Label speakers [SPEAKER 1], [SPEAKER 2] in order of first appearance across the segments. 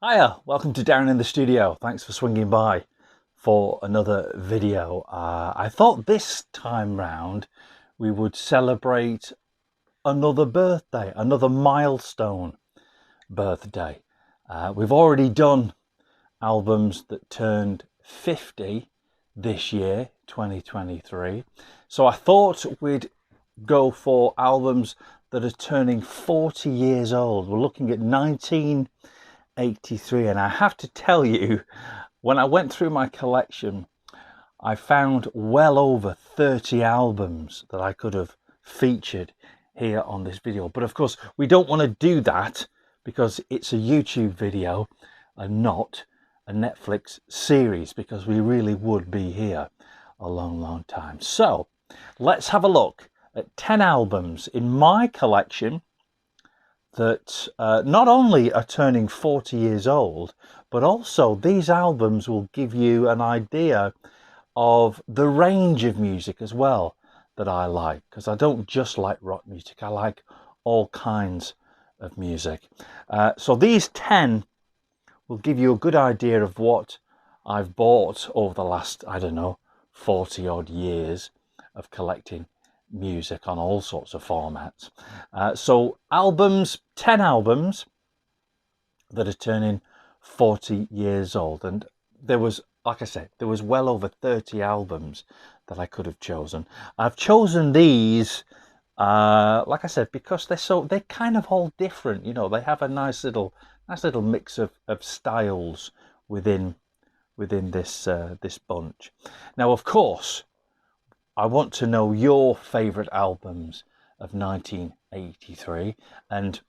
[SPEAKER 1] Hiya, welcome to Down in the Studio. Thanks for swinging by for another video. I thought this time round we would celebrate another birthday, another milestone birthday. We've already done albums that turned 50 this year, 2023. So I thought we'd go for albums that are turning 40 years old. We're looking at 1983, and I have to tell you, when I went through my collection, I found well over 30 albums that I could have featured here on this video. But of course, we don't want to do that because it's a YouTube video and not a Netflix series, because we really would be here a long time. So let's have a look at 10 albums in my collection that not only are turning 40 years old, but also these albums will give you an idea of the range of music as well that I like, because I don't just like rock music, I like all kinds of music. So these 10 will give you a good idea of what I've bought over the last, I don't know, 40 odd years of collecting music on all sorts of formats. So albums, 10 albums that are turning 40 years old. And there was, like I said, there was well over 30 albums that I could have chosen. I've chosen these, like I said, because they're kind of all different. You know, they have a nice little mix of styles within this this bunch. Now, of course, I want to know your favourite albums of 1983, and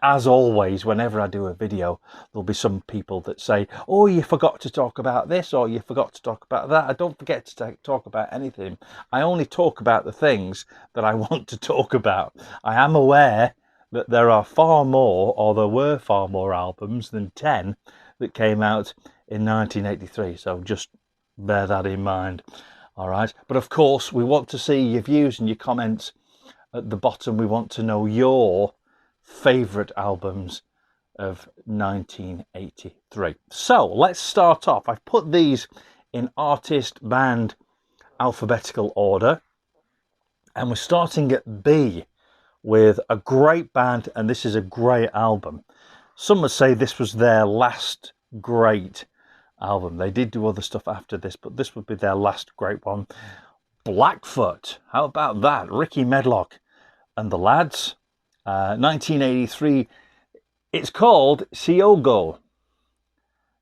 [SPEAKER 1] as always, whenever I do a video, there'll be some people that say, oh, you forgot to talk about this, or you forgot to talk about that. I don't forget to talk about anything. I only talk about the things that I want to talk about. I am aware that there are far more, or there were far more albums than 10 that came out in 1983, so just bear that in mind. All right, but of course we want to see your views and your comments at the bottom. We want to know your favorite albums of 1983. So let's start off. I've put these in artist band alphabetical order, and we're starting at B with a great band, and this is a great album. Some would say this was their last great album. They did do other stuff after this, but this would be their last great one. Blackfoot, how about that? Ricky Medlock and the Lads, 1983. It's called Siogo.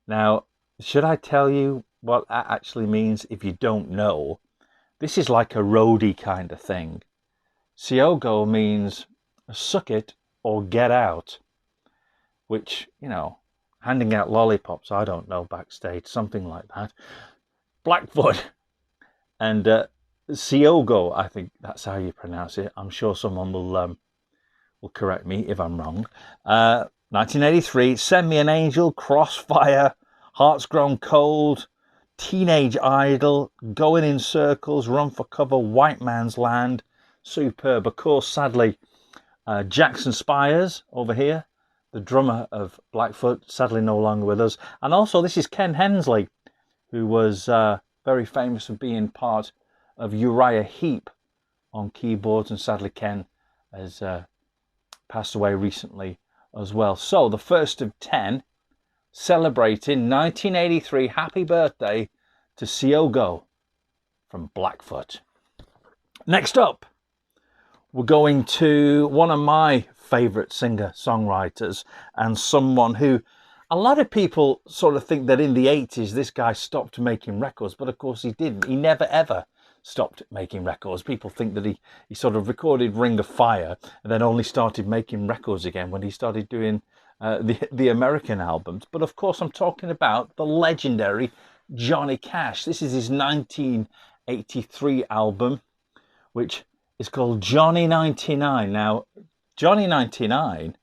[SPEAKER 1] Now, should I tell you what that actually means if you don't know? This is like a roadie kind of thing. Siogo means suck it or get out, which, you know, handing out lollipops, I don't know, backstage, something like that. Blackfoot and Siogo, I think that's how you pronounce it. I'm sure someone will correct me if I'm wrong. 1983, Send Me an Angel, Crossfire, Hearts Grown Cold, Teenage Idol, Going in Circles, Run for Cover, White Man's Land, superb. Of course, sadly, Jackson Spires over here, the drummer of Blackfoot, sadly no longer with us. And also this is Ken Hensley, who was very famous for being part of Uriah Heep on keyboards, and sadly Ken has passed away recently as well. So the first of 10, celebrating 1983. Happy birthday to Siogo from Blackfoot. Next up, we're going to one of my favourite singer-songwriters, and someone who a lot of people sort of think that in the 80s this guy stopped making records, but of course he didn't. He never ever stopped making records. People think that he sort of recorded Ring of Fire and then only started making records again when he started doing the American albums. But of course I'm talking about the legendary Johnny Cash. This is his 1983 album, which is called Johnny 99. Now, Johnny 99,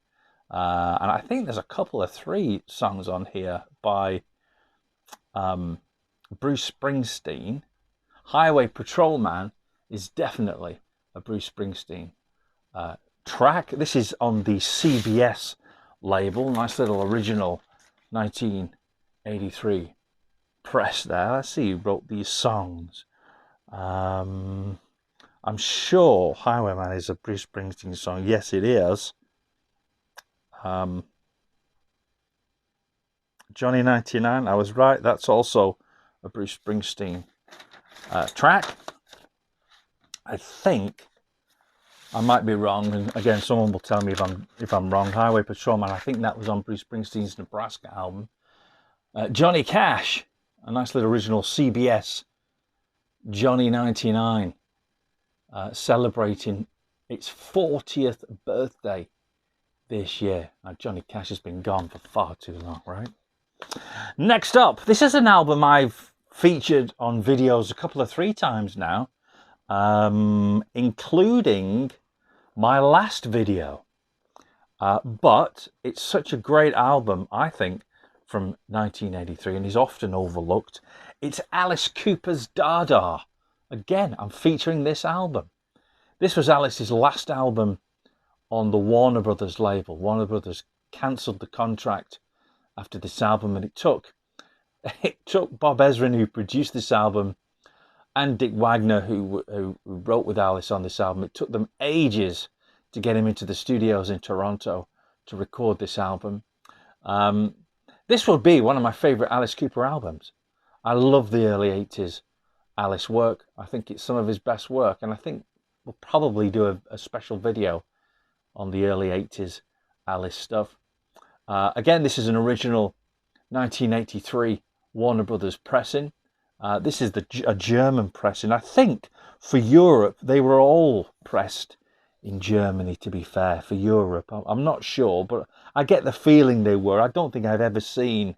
[SPEAKER 1] and I think there's a couple of 3 songs on here by Bruce Springsteen. Highway Patrolman is definitely a Bruce Springsteen track. This is on the CBS label, nice little original 1983 press there. Let's see who wrote these songs. I'm sure Highwayman is a Bruce Springsteen song. Yes, it is. Johnny 99, I was right. That's also a Bruce Springsteen track. I think I might be wrong, and again, someone will tell me if I'm wrong. Highway Patrolman, I think that was on Bruce Springsteen's Nebraska album. Johnny Cash, a nice little original CBS. Johnny 99, celebrating its 40th birthday this year. Now, Johnny Cash has been gone for far too long, right? Next up, this is an album I've featured on videos a couple of 3 times now, including my last video. But it's such a great album, I think, from 1983, and is often overlooked. It's Alice Cooper's Dada. Again, I'm featuring this album. This was Alice's last album on the Warner Brothers label. Warner Brothers cancelled the contract after this album, and it took Bob Ezrin, who produced this album, and Dick Wagner, who wrote with Alice on this album. It took them ages to get him into the studios in Toronto to record this album. This will be one of my favourite Alice Cooper albums. I love the early 80s Alice work. I think it's some of his best work, and I think we'll probably do a special video on the early 80s Alice stuff. Again, this is an original 1983 Warner Brothers pressing. This is a German pressing. I think for Europe, they were all pressed in Germany, to be fair, for Europe. I'm not sure, but I get the feeling they were. I don't think I've ever seen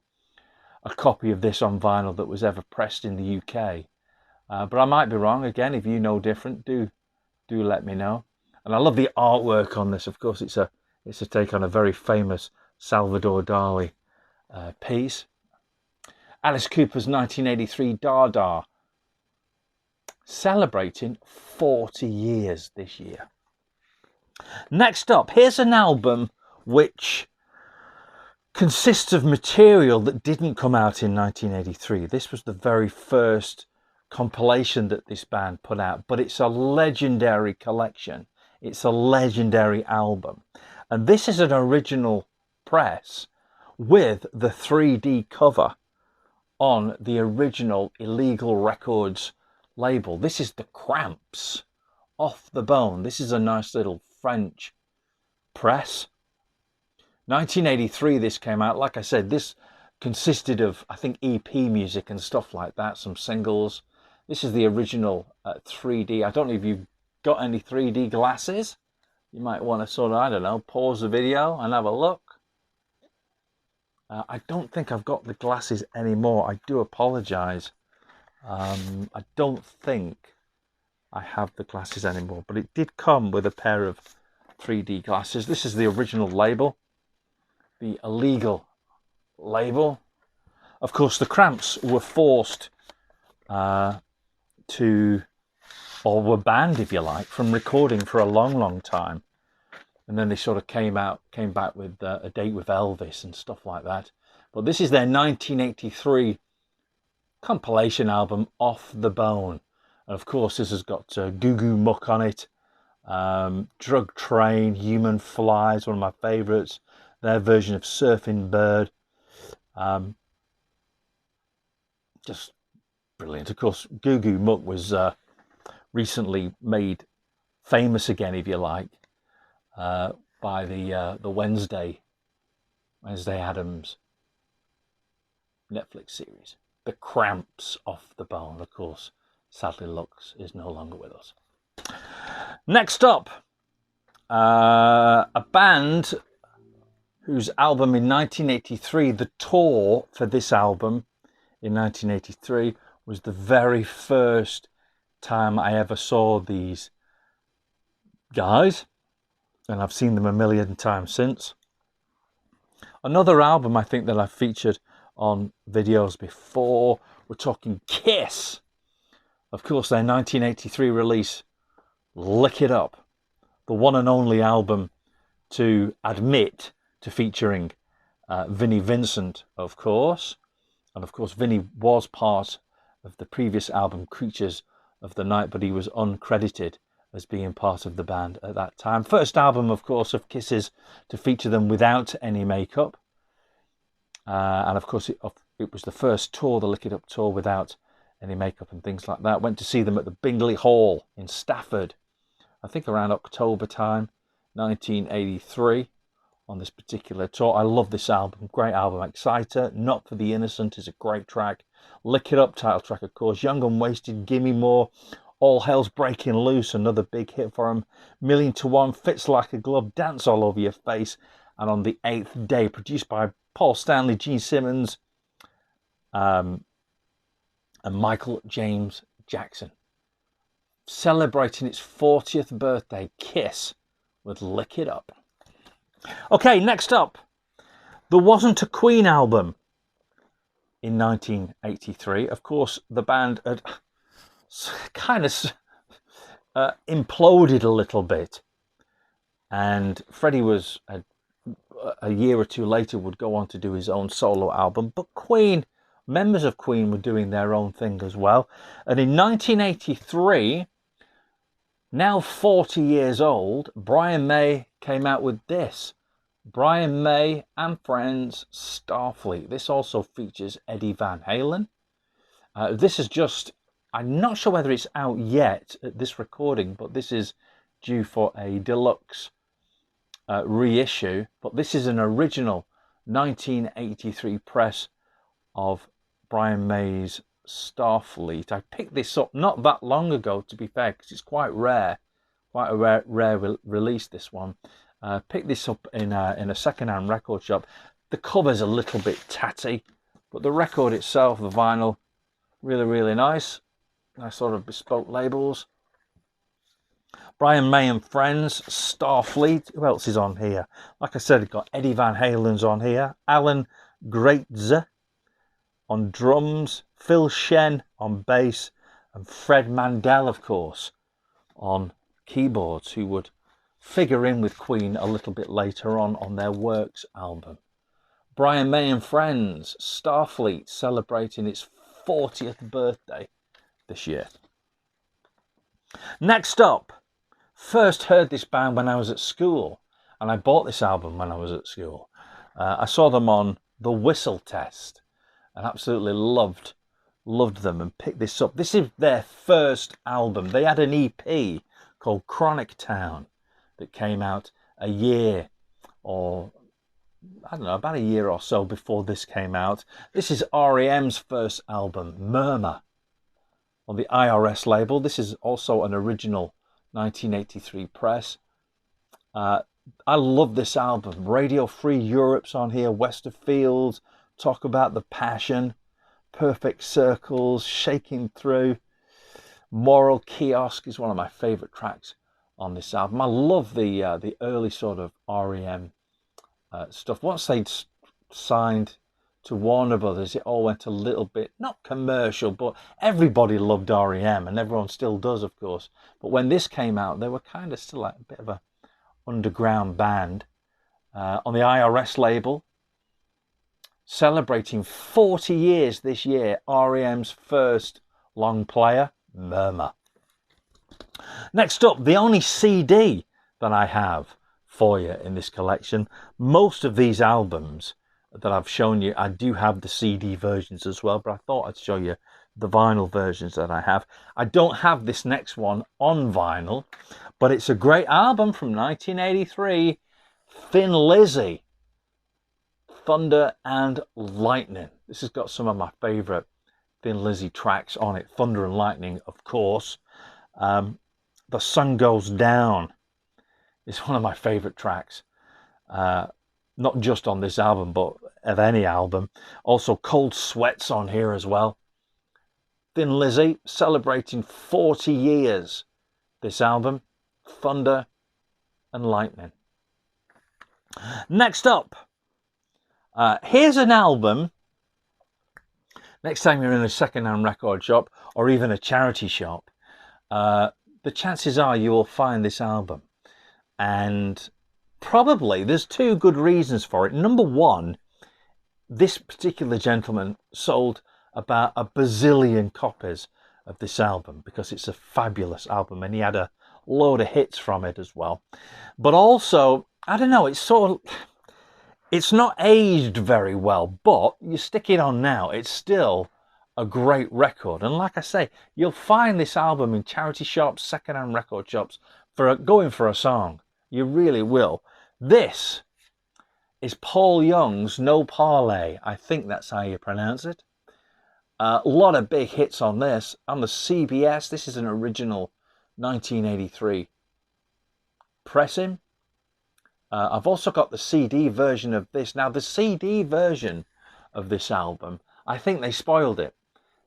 [SPEAKER 1] a copy of this on vinyl that was ever pressed in the UK. But I might be wrong. Again, if you know different, do let me know. And I love the artwork on this. Of course, it's a take on a very famous Salvador Dali piece. Alice Cooper's 1983 Dada, celebrating 40 years this year. Next up, here's an album which consists of material that didn't come out in 1983. This was the very first compilation that this band put out, but it's a legendary collection. It's a legendary album. And this is an original press with the 3D cover on the original Illegal Records label. This is the Cramps, Off the Bone. This is a nice little French press. 1983 this came out. Like I said, this consisted of, I think, EP music and stuff like that, some singles. This is the original 3D. I don't know if you've got any 3D glasses. You might want to sort of, I don't know, pause the video and have a look. I don't think I've got the glasses anymore. I do apologise. I don't think I have the glasses anymore, but it did come with a pair of 3D glasses. This is the original label, the Illegal label. Of course, the Cramps were forced to, or were banned, if you like, from recording for a long time. And then they sort of came back with a date with Elvis and stuff like that. But this is their 1983 compilation album, Off the Bone. And of course, this has got Goo Goo Muck on it, Drug Train, Human Flies, one of my favourites, their version of Surfing Bird. Just brilliant. Of course, Goo Goo Muck was recently made famous again, if you like, by the Wednesday Addams Netflix series. The Cramps, Off the Bone. Of course, sadly, Lux is no longer with us. Next up, a band whose album in 1983, the tour for this album in 1983 was the very first time I ever saw these guys, and I've seen them a million times since. Another album I think that I've featured on videos before, we're talking Kiss. Of course, their 1983 release, Lick It Up, the one and only album to admit to featuring Vinnie Vincent, of course. And of course, Vinnie was part of the previous album, Creatures of the Night, but he was uncredited as being part of the band at that time. First album, of course, of Kisses to feature them without any makeup. And of course, it was the first tour, the Lick It Up tour, without any makeup and things like that. Went to see them at the Bingley Hall in Stafford, I think around October time, 1983, on this particular tour. I love this album, great album. Exciter, Not for the Innocent is a great track. Lick It Up, title track, of course. Young and Wasted, Gimme More. All Hell's Breaking Loose, another big hit for him. Million to One, Fits Like a Glove, Dance All Over Your Face. And On the Eighth Day, produced by Paul Stanley, Gene Simmons, and Michael James Jackson. Celebrating its 40th birthday, Kiss with Lick It Up. Okay, next up, there wasn't a Queen album in 1983. Of course, the band had kind of imploded a little bit, and Freddie was a year or two later would go on to do his own solo album, but Queen, members of Queen, were doing their own thing as well. And in 1983, now 40 years old, Brian May came out with this, Brian May and Friends, Starfleet. This also features Eddie Van Halen. This is just, I'm not sure whether it's out yet at this recording, but this is due for a deluxe reissue. But this is an original 1983 press of Brian May's Starfleet. I picked this up not that long ago, to be fair, because it's quite rare, quite a rare release, this one. Picked this up in a second-hand record shop. The cover's a little bit tatty, but the record itself, the vinyl, really, really nice. Nice sort of bespoke labels. Brian May and Friends, Starfleet. Who else is on here? Like I said, I've got Eddie Van Halen's on here. Alan Greitzer on drums. Phil Shen on bass. And Fred Mandel, of course, on keyboards, who would figure in with Queen a little bit later on their Works album. Brian May and Friends, Starfleet, celebrating its 40th birthday this year. Next up, first heard this band when I was at school, and I bought this album when I was at school. I saw them on The Whistle Test and absolutely loved them and picked this up. This is their first album. They had an EP called Chronic Town that came out a year, or I don't know, about a year or so before this came out. This is REM's first album, Murmur, on the IRS label. This is also an original 1983 press. I love this album. Radio Free Europe's on here, Westerfield, Talk About the Passion, Perfect Circles, Shaking Through, Moral Kiosk is one of my favourite tracks on this album. I love the early sort of REM stuff. Once they'd signed to Warner Brothers, it all went a little bit, not commercial, but everybody loved REM, and everyone still does, of course. But when this came out, they were kind of still like a bit of a underground band. On the IRS label, celebrating 40 years this year, REM's first long player, Murmur. Next up, the only CD that I have for you in this collection. Most of these albums that I've shown you, I do have the CD versions as well, but I thought I'd show you the vinyl versions that I have. I don't have this next one on vinyl, but it's a great album from 1983, Thin Lizzy, Thunder and Lightning. This has got some of my favourite Thin Lizzy tracks on it. Thunder and Lightning, of course. The Sun Goes Down is one of my favourite tracks. Not just on this album, but of any album. Also, Cold Sweat's on here as well. Thin Lizzy, celebrating 40 years. This album, Thunder and Lightning. Next up, here's an album. Next time you're in a second-hand record shop or even a charity shop, the chances are you will find this album. And probably there's two good reasons for it. Number one, this particular gentleman sold about a bazillion copies of this album because it's a fabulous album, and he had a load of hits from it as well. But also, I don't know, it's not aged very well, but you stick it on now, it's still a great record. And like I say, you'll find this album in charity shops, secondhand record shops, going for a song. You really will. This is Paul Young's No Parley. I think that's how you pronounce it. A lot of big hits on this. On the CBS, this is an original 1983 pressing. I've also got the CD version of this. Now, the CD version of this album, I think they spoiled it,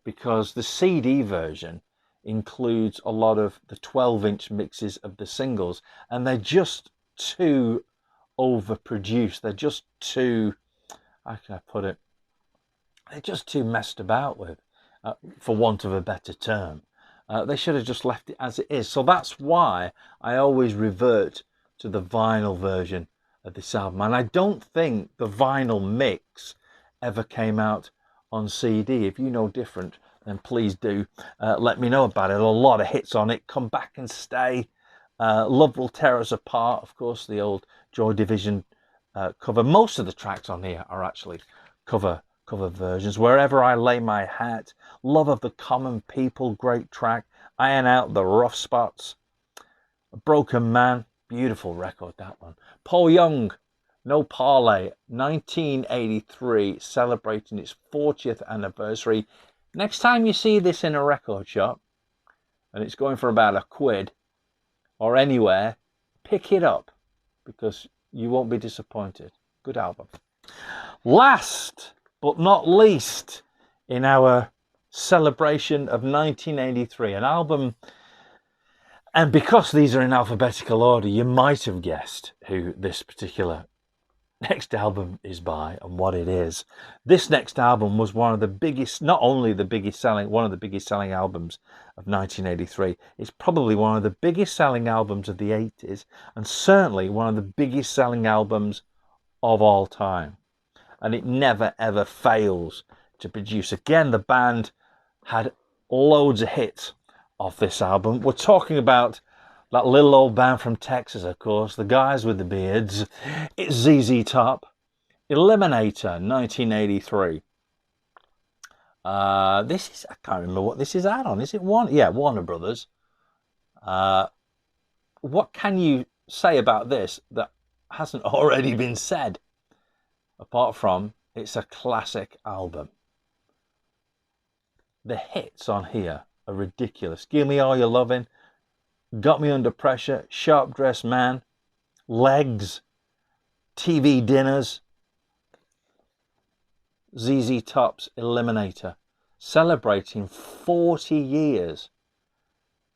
[SPEAKER 1] because the CD version includes a lot of the 12-inch mixes of the singles, and they're just too overproduced. They're just too, how can I put it? They're just too messed about with, for want of a better term. They should have just left it as it is. So that's why I always revert to the vinyl version of this album. And I don't think the vinyl mix ever came out on CD. If you know different, then please do let me know about it. A lot of hits on it. Come Back and Stay. Love Will Tear Us Apart. Of course, the old Joy Division cover. Most of the tracks on here are actually cover versions. Wherever I Lay My Hat. Love of the Common People. Great track. Iron Out the Rough Spots. A Broken Man. Beautiful record, that one. Paul Young, No Parley, 1983, celebrating its 40th anniversary. Next time you see this in a record shop, and it's going for about £1 or anywhere, pick it up, because you won't be disappointed. Good album. Last but not least, in our celebration of 1983, an album. And because these are in alphabetical order, you might have guessed who this particular next album is by and what it is. This next album was one of the biggest, not only the biggest selling, one of the biggest selling albums of 1983. It's probably one of the biggest selling albums of the 80s, and certainly one of the biggest selling albums of all time. And it never ever fails to produce. Again, the band had loads of hits off this album. We're talking about that little old band from Texas, of course, the guys with the beards. It's ZZ Top, Eliminator, 1983. This is, I can't remember what this is out on. Is it one? Yeah, Warner Brothers. What can you say about this that hasn't already been said? Apart from, it's a classic album. The hits on here are ridiculous. Give Me All Your Lovin', Got Me Under Pressure, Sharp Dressed Man, Legs, TV Dinners, ZZ Top's Eliminator, celebrating 40 years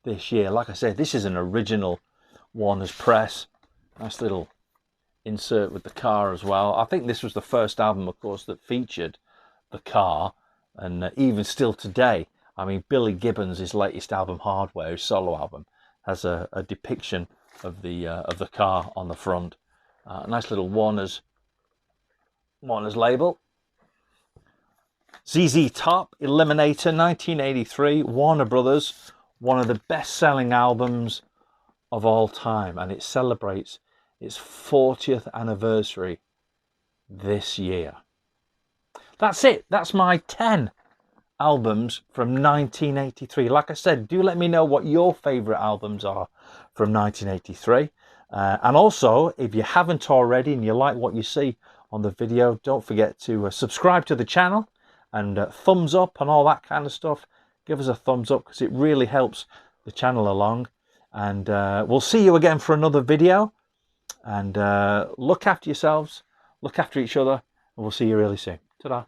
[SPEAKER 1] this year. Like I said, this is an original Warner's Press. Nice little insert with the car as well. I think this was the first album, of course, that featured the car, and even still today, I mean, Billy Gibbons' latest album, Hardware, his solo album, has a depiction of the car on the front. A nice little Warner's label. ZZ Top, Eliminator, 1983, Warner Brothers, one of the best-selling albums of all time, and it celebrates its 40th anniversary this year. That's it. That's my 10 albums from 1983. Like I said, do let me know what your favourite albums are from 1983. And also, if you haven't already and you like what you see on the video, don't forget to subscribe to the channel and thumbs up and all that kind of stuff. Give us a thumbs up because it really helps the channel along. And we'll see you again for another video. And look after yourselves, look after each other, and we'll see you really soon. Ta-da.